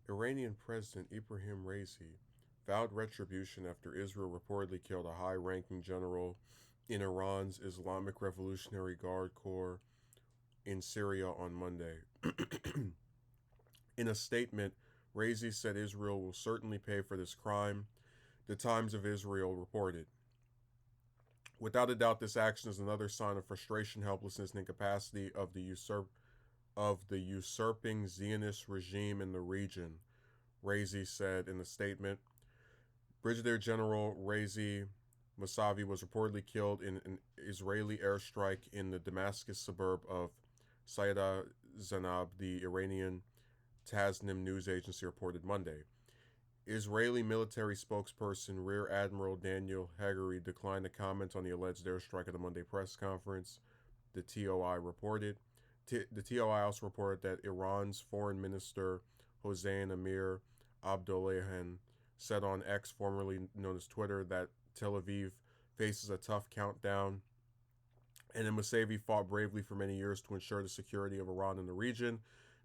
Iranian President Ibrahim Raisi vowed retribution after Israel reportedly killed a high ranking general in Iran's Islamic Revolutionary Guard Corps in Syria on Monday. In a statement, Raisi said Israel will certainly pay for this crime, the Times of Israel reported. Without a doubt, this action is another sign of frustration, helplessness, and incapacity of the usurping Zionist regime in the region, Raisi said in a statement. Brigadier General Raisi Mousavi was reportedly killed in an Israeli airstrike in the Damascus suburb of Sayyidah Zanab, the Iranian Tasnim news agency reported Monday. Israeli military spokesperson Rear Admiral Daniel Hagari declined to comment on the alleged airstrike at the Monday press conference, the TOI reported. The TOI also reported that Iran's foreign minister Hossein Amir Abdollahian said on X, formerly known as Twitter, that Tel Aviv faces a tough countdown, and that Mousavi fought bravely for many years to ensure the security of Iran in the region.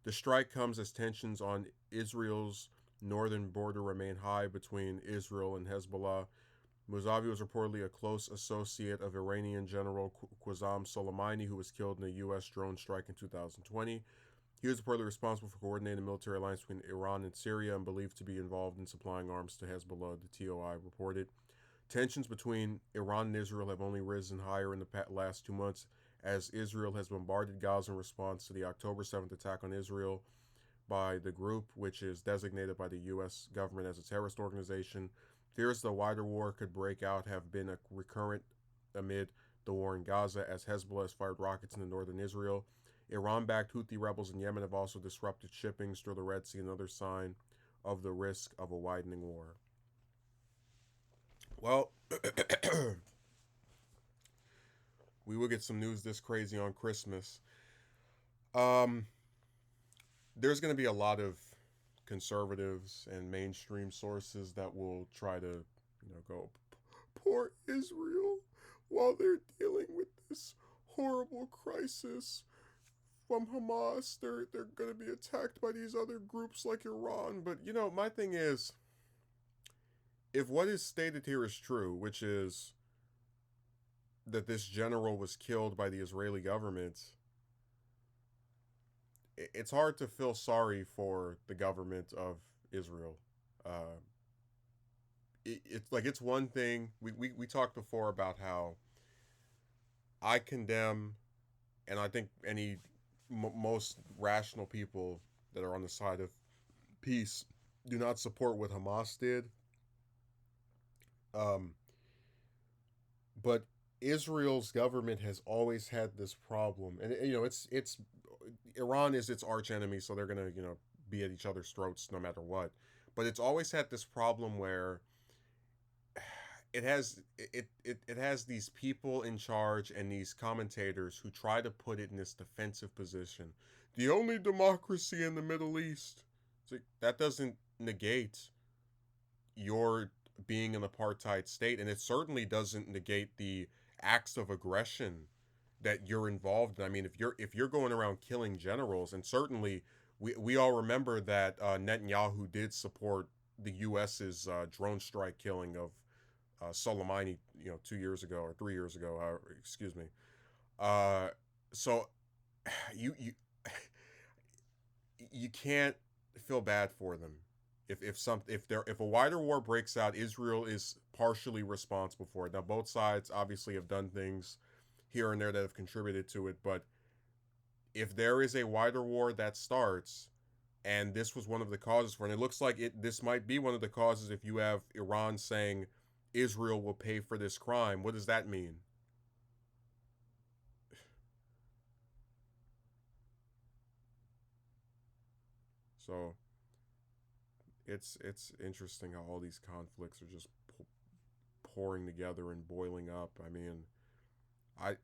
The strike comes as tensions on Israel's northern border remain high between Israel and Hezbollah. Mousavi was reportedly a close associate of Iranian General Qasem Soleimani, who was killed in a U.S. drone strike in 2020. He was reportedly responsible for coordinating the military alliance between Iran and Syria and believed to be involved in supplying arms to Hezbollah, the TOI reported. Tensions between Iran and Israel have only risen higher in the last 2 months as Israel has bombarded Gaza in response to the October 7th attack on Israel by the group, which is designated by the U.S. government as a terrorist organization. Fears the wider war could break out have been a recurrent amid the war in Gaza as Hezbollah has fired rockets into northern Israel. Iran-backed Houthi rebels in Yemen have also disrupted shippings through the Red Sea, another sign of the risk of a widening war. Well, we will get some news this crazy on Christmas. There's going to be a lot of conservatives and mainstream sources that will try to, go, poor Israel, while they're dealing with this horrible crisis from Hamas. They're going to be attacked by these other groups like Iran. But, my thing is, if what is stated here is true, which is that this general was killed by the Israeli government, it's hard to feel sorry for the government of Israel. It's one thing. We talked before about how I condemn, and I think most rational people that are on the side of peace do not support what Hamas did. But Israel's government has always had this problem, and it's Iran is its arch enemy, so they're gonna be at each other's throats no matter what. But it's always had this problem where it has these people in charge and these commentators who try to put it in this defensive position. The only democracy in the Middle East. That doesn't negate your being an apartheid state, and it certainly doesn't negate the acts of aggression that you're involved in. I mean, if you're going around killing generals, and certainly we all remember that Netanyahu did support the U.S.'s drone strike killing of Soleimani, 2 years ago or 3 years ago, excuse me. So you you can't feel bad for them. If a wider war breaks out, Israel is partially responsible for it. Now, both sides obviously have done things here and there that have contributed to it, but if there is a wider war that starts, and this was one of the causes for it, and it looks like this might be one of the causes if you have Iran saying Israel will pay for this crime. What does that mean? So it's interesting how all these conflicts are just pouring together and boiling up. I mean,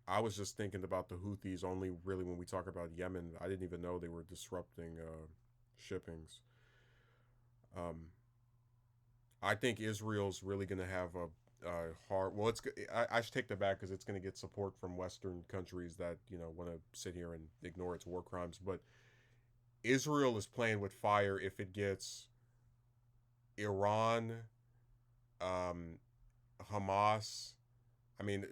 I was just thinking about the Houthis only really when we talk about Yemen. I didn't even know they were disrupting shippings. Um, I think Israel's really going to have a hard. Well, I should take that back because it's going to get support from Western countries that want to sit here and ignore its war crimes. But Israel is playing with fire if it gets Iran, um, Hamas. I mean,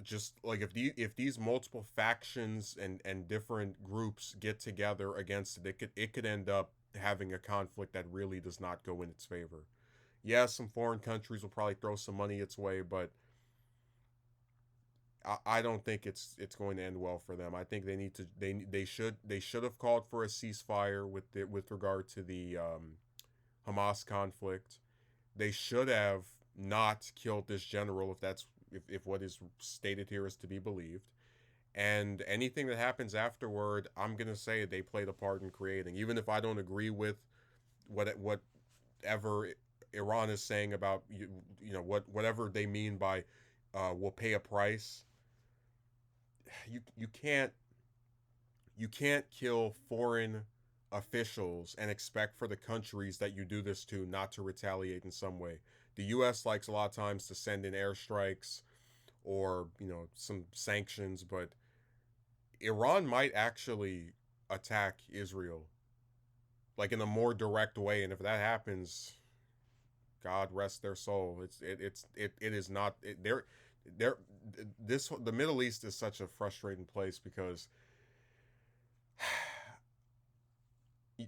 just like if these multiple factions and different groups get together against it, it could end up having a conflict that really does not go in its favor. Yes, some foreign countries will probably throw some money its way, but I don't think it's going to end well for them. I think they need to they should have called for a ceasefire with regard to the Hamas conflict. They should have not killed this general if what is stated here is to be believed. And anything that happens afterward, I'm gonna say they played a part in creating. Even if I don't agree with whatever Iran is saying about whatever they mean by we'll pay a price. You can't kill foreign officials and expect for the countries that you do this to not to retaliate in some way. The U.S. likes a lot of times to send in airstrikes or some sanctions, but Iran might actually attack Israel like in a more direct way, and if that happens, God rest their soul. It is not they're this the Middle East is such a frustrating place because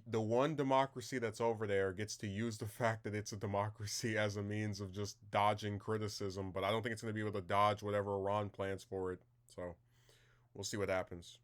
the one democracy that's over there gets to use the fact that it's a democracy as a means of just dodging criticism, but I don't think it's going to be able to dodge whatever Iran plans for it. So we'll see what happens.